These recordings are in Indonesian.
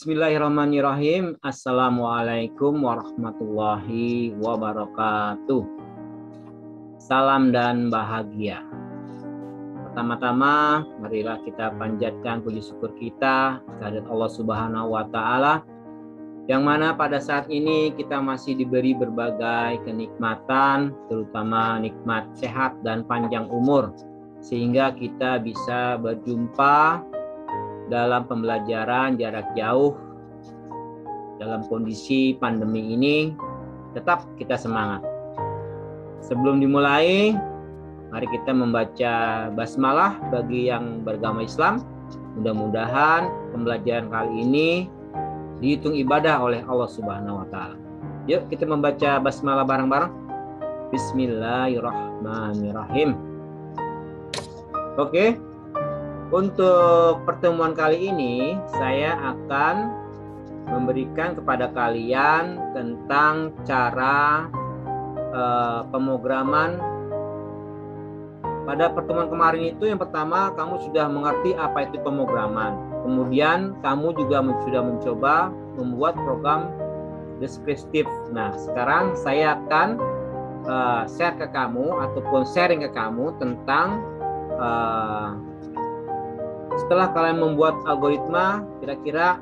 Bismillahirrahmanirrahim. Assalamualaikum warahmatullahi wabarakatuh. Salam dan bahagia. Pertama-tama, marilah kita panjatkan puji syukur kita kehadirat Allah Subhanahu wa Ta'ala, yang mana pada saat ini kita masih diberi berbagai kenikmatan, terutama nikmat sehat dan panjang umur, sehingga kita bisa berjumpa dalam pembelajaran jarak jauh. Dalam kondisi pandemi ini, tetap kita semangat. Sebelum dimulai, mari kita membaca basmalah bagi yang beragama Islam. Mudah-mudahan pembelajaran kali ini dihitung ibadah oleh Allah Subhanahu wa Ta'ala. Yuk kita membaca basmalah bareng-bareng. Bismillahirrahmanirrahim. Oke. Untuk pertemuan kali ini, saya akan memberikan kepada kalian tentang cara pemrograman. Pada pertemuan kemarin itu, yang pertama kamu sudah mengerti apa itu pemrograman. Kemudian kamu juga sudah mencoba membuat program deskriptif. Nah, sekarang saya akan share ke kamu ataupun sharing ke kamu tentang setelah kalian membuat algoritma, kira-kira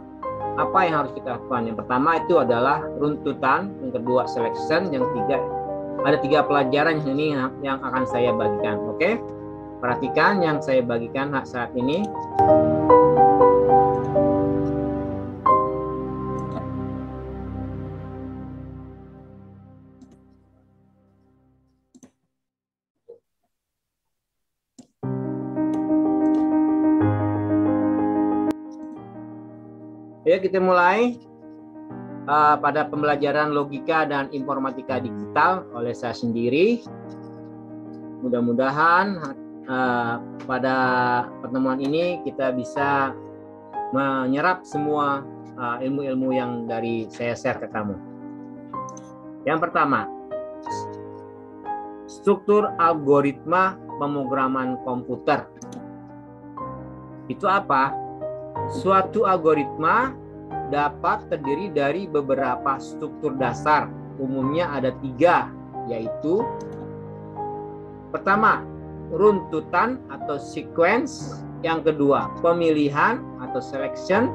apa yang harus kita lakukan? Yang pertama itu adalah runtutan, yang kedua selection, yang ketiga ada 3 pelajaran ini yang akan saya bagikan. Oke, perhatikan yang saya bagikan saat ini. Ya, kita mulai pada pembelajaran logika dan informatika digital oleh saya sendiri. Mudah-mudahan pada pertemuan ini kita bisa menyerap semua ilmu-ilmu yang dari saya share ke kamu. Yang pertama, struktur algoritma pemrograman komputer. Itu apa? Suatu algoritma dapat terdiri dari beberapa struktur dasar. Umumnya ada 3, yaitu pertama, runtutan atau sequence. Yang kedua, pemilihan atau selection.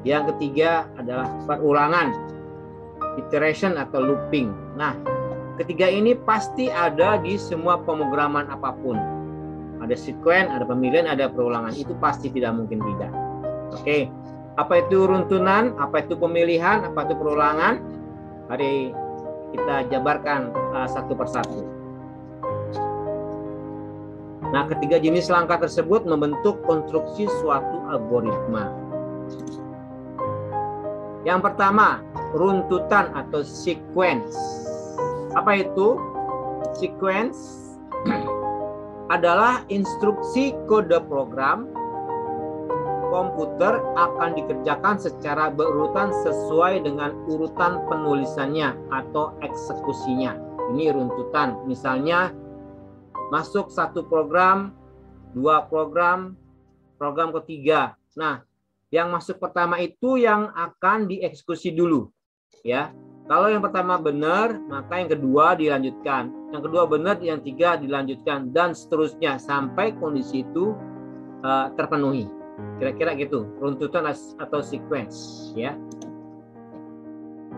Yang ketiga adalah perulangan, iteration atau looping. Nah, ketiga ini pasti ada di semua pemrograman apapun. Ada sequence, ada pemilihan, ada perulangan. Itu pasti tidak mungkin tidak. Oke, apa itu runtutan, apa itu pemilihan, apa itu perulangan? Mari kita jabarkan satu persatu. Nah, ketiga jenis langkah tersebut membentuk konstruksi suatu algoritma. Yang pertama, runtutan atau sequence. Apa itu? Sequence adalah instruksi kode program komputer akan dikerjakan secara berurutan sesuai dengan urutan penulisannya atau eksekusinya. Ini runtutan. Misalnya masuk 1 program, 2 program, program ketiga. Nah, yang masuk pertama itu yang akan dieksekusi dulu, ya. Kalau yang pertama benar, maka yang kedua dilanjutkan. Yang kedua benar, yang ketiga dilanjutkan, dan seterusnya sampai kondisi itu terpenuhi. Kira-kira gitu, runtutan atau sequence, ya.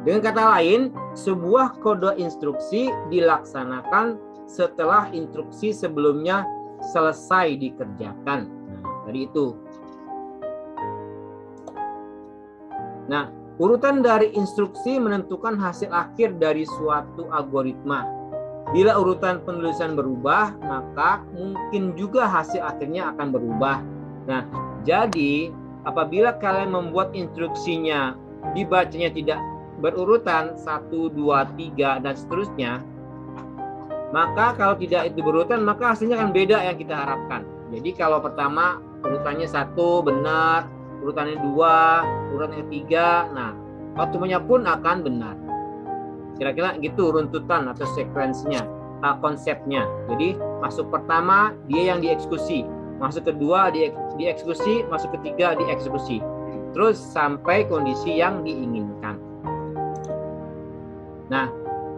Dengan kata lain, sebuah kode instruksi dilaksanakan setelah instruksi sebelumnya selesai dikerjakan. Nah, tadi itu. Nah, urutan dari instruksi menentukan hasil akhir dari suatu algoritma. Bila urutan penulisan berubah, maka mungkin juga hasil akhirnya akan berubah. Nah, jadi apabila kalian membuat instruksinya dibacanya tidak berurutan 1, 2, 3 dan seterusnya, maka kalau tidak itu berurutan, maka hasilnya akan beda yang kita harapkan. Jadi kalau pertama urutannya 1 benar, urutannya 2, urutannya 3, nah waktunya pun akan benar. Kira-kira gitu runtutan atau sekuensinya, konsepnya. Jadi masuk pertama dia yang dieksekusi, masuk kedua dieksekusi, masuk ketiga dieksekusi. terus sampai kondisi yang diinginkan. Nah,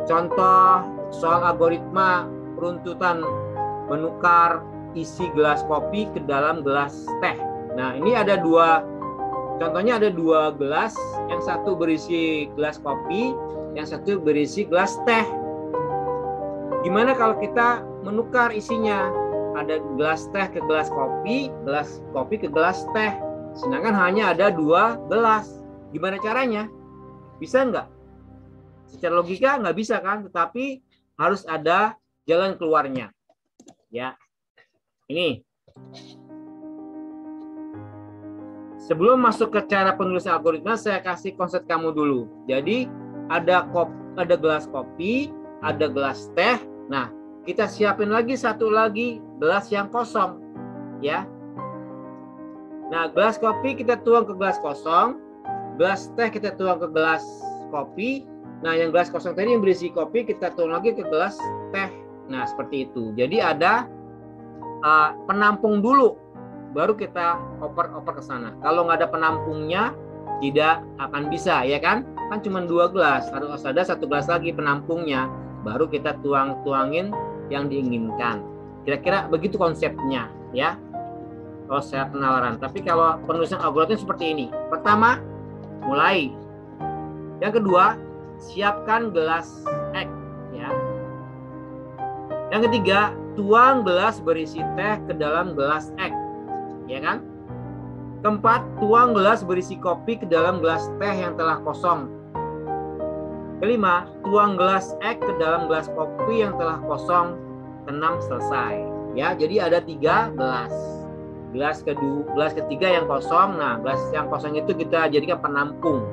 contoh soal algoritma runtutan menukar isi gelas kopi ke dalam gelas teh. Nah, ini ada contohnya ada dua gelas, yang satu berisi gelas kopi, yang satu berisi gelas teh. Gimana kalau kita menukar isinya? Ada gelas teh ke gelas kopi ke gelas teh. Sedangkan hanya ada dua gelas. Gimana caranya? Bisa nggak? Secara logika nggak bisa kan? Tetapi harus ada jalan keluarnya. Ya, ini. Sebelum masuk ke cara penulisan algoritma, saya kasih konsep kamu dulu. Jadi ada gelas kopi, ada gelas teh. Nah, kita siapin lagi satu lagi gelas yang kosong, ya. Nah, gelas kopi kita tuang ke gelas kosong, gelas teh kita tuang ke gelas kopi. Nah, yang gelas kosong tadi yang berisi kopi kita tuang lagi ke gelas teh. Nah, seperti itu. Jadi ada penampung dulu, baru kita oper ke sana. Kalau nggak ada penampungnya, tidak akan bisa, ya kan? Kan cuma dua gelas, harus ada satu gelas lagi penampungnya, baru kita tuangin yang diinginkan. Kira-kira begitu konsepnya, ya. Kalau saya penalaran. Tapi kalau penulisan algoritma seperti ini. Pertama, mulai. Yang kedua, siapkan gelas X, ya. Yang ketiga, tuang gelas berisi teh ke dalam gelas X, ya kan? Keempat, tuang gelas berisi kopi ke dalam gelas teh yang telah kosong. Kelima, tuang gelas X ke dalam gelas kopi yang telah kosong. Keenam, selesai. Ya, jadi ada 3 gelas. Gelas ketiga yang kosong. Nah, gelas yang kosong itu kita jadikan penampung.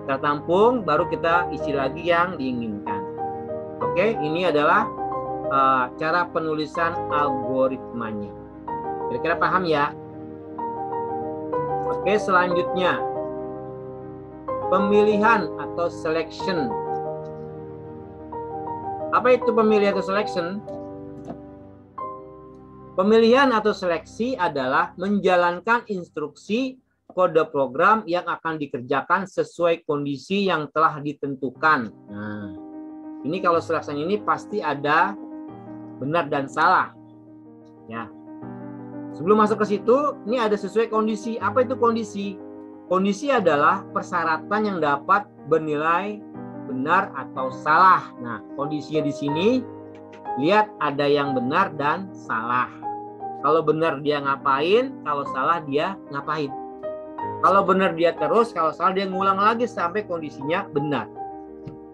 Kita tampung, baru kita isi lagi yang diinginkan. Oke, ini adalah cara penulisan algoritmanya. Kira-kira paham ya? Oke, selanjutnya pemilihan atau selection. Apa itu pemilihan atau selection? Pemilihan atau seleksi adalah menjalankan instruksi kode program yang akan dikerjakan sesuai kondisi yang telah ditentukan. Nah, ini kalau selection ini pasti ada benar dan salah. Ya. Sebelum masuk ke situ, ini ada sesuai kondisi. Apa itu kondisi? Kondisi adalah persyaratan yang dapat bernilai benar atau salah. Nah, kondisinya di sini lihat ada yang benar dan salah. Kalau benar dia ngapain, kalau salah dia ngapain. Kalau benar dia terus, kalau salah dia ngulang lagi sampai kondisinya benar.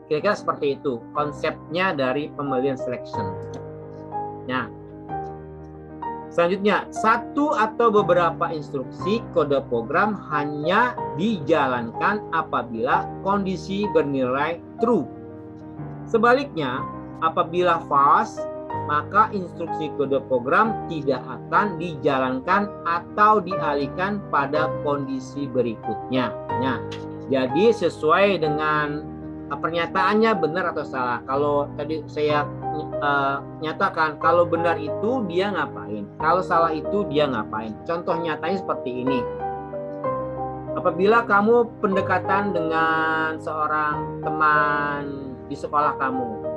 Kira-kira seperti itu konsepnya dari pemilihan selection. Nah, selanjutnya, satu atau beberapa instruksi kode program hanya dijalankan apabila kondisi bernilai true. Sebaliknya, apabila false, maka instruksi kode program tidak akan dijalankan atau dialihkan pada kondisi berikutnya. Nah, jadi sesuai dengan pernyataannya benar atau salah. Kalau tadi saya nyatakan kalau benar itu dia ngapain, kalau salah itu dia ngapain. Contoh nyatanya seperti ini. Apabila kamu pendekatan dengan seorang teman di sekolah kamu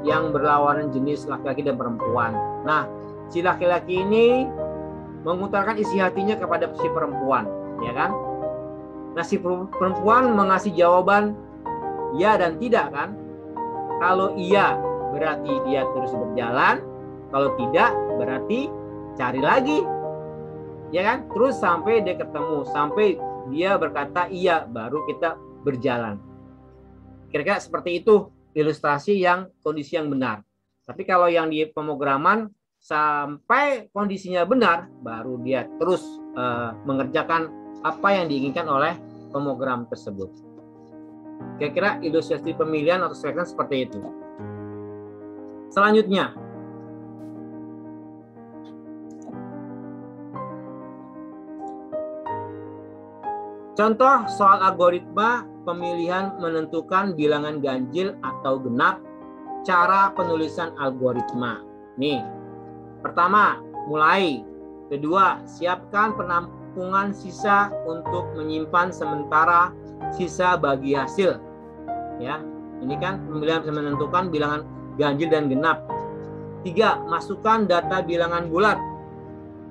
yang berlawanan jenis laki-laki dan perempuan. Nah, si laki-laki ini mengutarakan isi hatinya kepada si perempuan, ya kan? Nah, si perempuan mengasih jawaban ya dan tidak, kan? Kalau iya berarti dia terus berjalan, kalau tidak berarti cari lagi, ya kan? Terus sampai dia ketemu, sampai dia berkata iya, baru kita berjalan. Kira-kira seperti itu ilustrasi yang kondisi yang benar. Tapi kalau yang di pemrograman sampai kondisinya benar, baru dia terus mengerjakan apa yang diinginkan oleh pemrogram tersebut. Kira-kira ilustrasi pemilihan atau selection seperti itu. Selanjutnya, contoh soal algoritma pemilihan menentukan bilangan ganjil atau genap, cara penulisan algoritma. Nih, pertama, mulai. Kedua, siapkan penampungan sisa untuk menyimpan sementara sisa bagi hasil. Ya, ini kan pemilihan bisa menentukan bilangan ganjil dan genap. 3. Masukkan data bilangan bulat.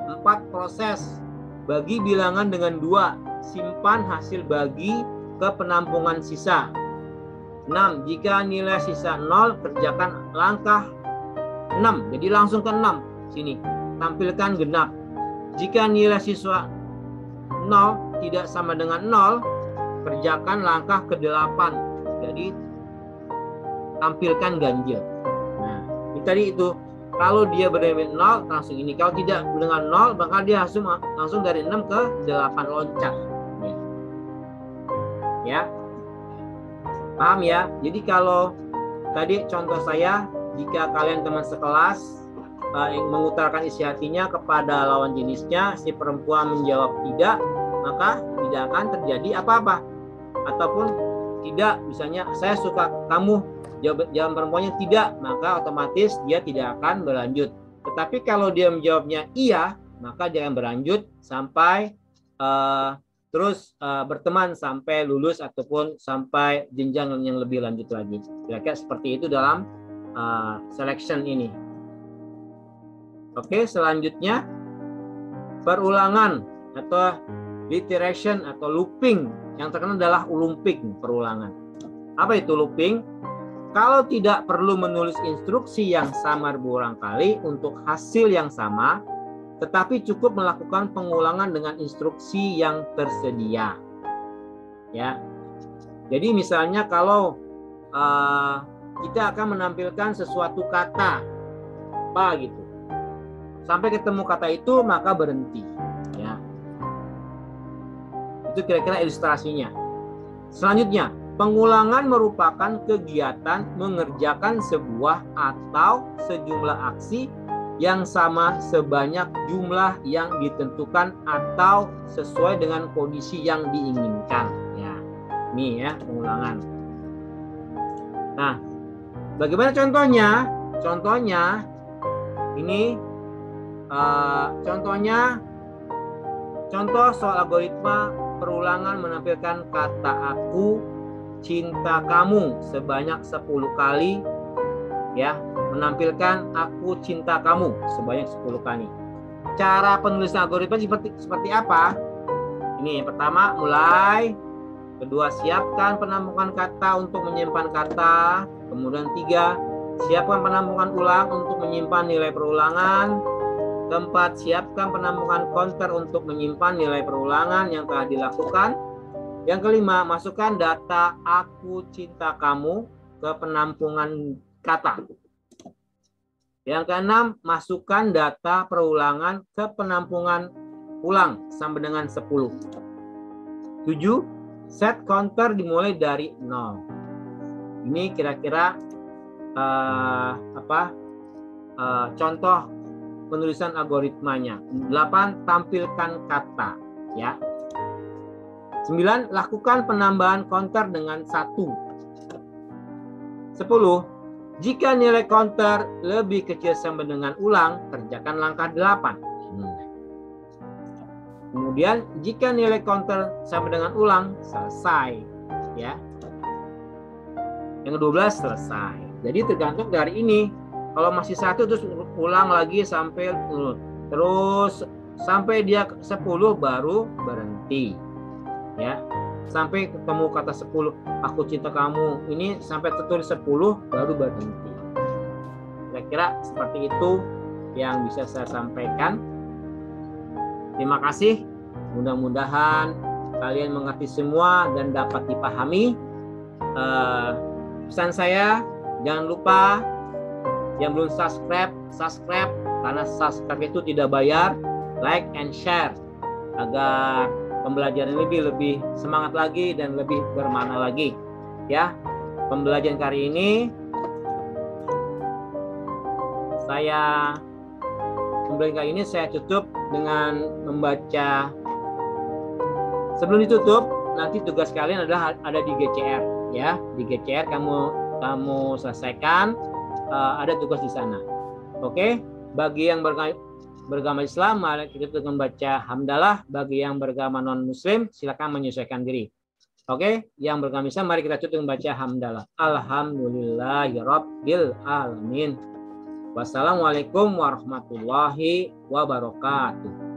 4. Proses bagi bilangan dengan 2. Simpan hasil bagi ke penampungan sisa. 6. Jika nilai sisa 0, kerjakan langkah 6. Jadi langsung ke 6. Sini, tampilkan genap. Jika nilai sisa 0 tidak sama dengan 0, kerjakan langkah ke-8. Jadi tampilkan ganjil. Nah, ini tadi itu. Kalau dia benar-benar 0, langsung ini. Kalau tidak dengan 0, maka dia langsung dari 6 ke 8 loncat. Ya. Paham ya? Jadi kalau tadi contoh saya, jika kalian teman sekelas mengutarakan isi hatinya kepada lawan jenisnya, si perempuan menjawab tidak, maka tidak akan terjadi apa-apa. Ataupun tidak, misalnya saya suka kamu, jawaban perempuannya tidak, maka otomatis dia tidak akan berlanjut. Tetapi kalau dia menjawabnya iya, maka dia akan berlanjut sampai terus berteman sampai lulus ataupun sampai jenjang yang lebih lanjut lagi. Kira-kira seperti itu dalam selection ini. Oke, selanjutnya perulangan atau reiteration atau looping. Yang terkenal adalah looping, perulangan. Apa itu looping? Kalau tidak perlu menulis instruksi yang sama berulang kali untuk hasil yang sama, tetapi cukup melakukan pengulangan dengan instruksi yang tersedia. Ya. Jadi misalnya kalau kita akan menampilkan sesuatu kata apa gitu. Sampai ketemu kata itu maka berhenti. Ya. Itu kira-kira ilustrasinya. Selanjutnya, pengulangan merupakan kegiatan mengerjakan sebuah atau sejumlah aksi yang sama sebanyak jumlah yang ditentukan atau sesuai dengan kondisi yang diinginkan. Ya, ini ya pengulangan. Nah, bagaimana contohnya? Contohnya ini, contoh soal algoritma perulangan menampilkan kata aku cinta kamu sebanyak 10 kali, ya, menampilkan aku cinta kamu sebanyak 10 kali. Cara penulisan algoritma seperti apa? Ini yang pertama, mulai. Kedua, siapkan penampungan kata untuk menyimpan kata. Kemudian 3, siapkan penampungan ulang untuk menyimpan nilai perulangan. Keempat, siapkan penampungan counter untuk menyimpan nilai perulangan yang telah dilakukan. Yang kelima, masukkan data aku cinta kamu ke penampungan kata. Yang keenam, masukkan data perulangan ke penampungan ulang sampai dengan 10. 7, set counter dimulai dari 0. Ini kira-kira contoh penulisan algoritmanya. 8, tampilkan kata, ya. 9, lakukan penambahan counter dengan 1. 10, jika nilai counter lebih kecil sama dengan ulang, kerjakan langkah 8. Kemudian jika nilai counter sama dengan ulang, selesai, ya. Yang ke-12 selesai. Jadi tergantung dari ini. Kalau masih 1 terus ulang lagi sampai terus sampai dia 10 baru berhenti. Ya. Sampai ketemu kata 10, aku cinta kamu. Ini sampai tertulis 10 baru berhenti. Kira-kira seperti itu yang bisa saya sampaikan. Terima kasih. Mudah-mudahan kalian mengerti semua dan dapat dipahami. Pesan saya, jangan lupa yang belum subscribe karena subscribe itu tidak bayar, like and share agar pembelajaran lebih semangat lagi dan lebih bermakna lagi. Ya, pembelajaran kali ini saya tutup dengan membaca. Sebelum ditutup, nanti tugas kalian adalah ada di GCR, ya. Di GCR kamu selesaikan, ada tugas di sana. Oke, bagi yang beragama Islam, mari kita tutup membaca hamdalah. Bagi yang beragama non Muslim, silakan menyesuaikan diri. Oke, yang beragama Islam, mari kita tutup membaca hamdalah. Alhamdulillahirabbil alamin. Wassalamualaikum warahmatullahi wabarakatuh.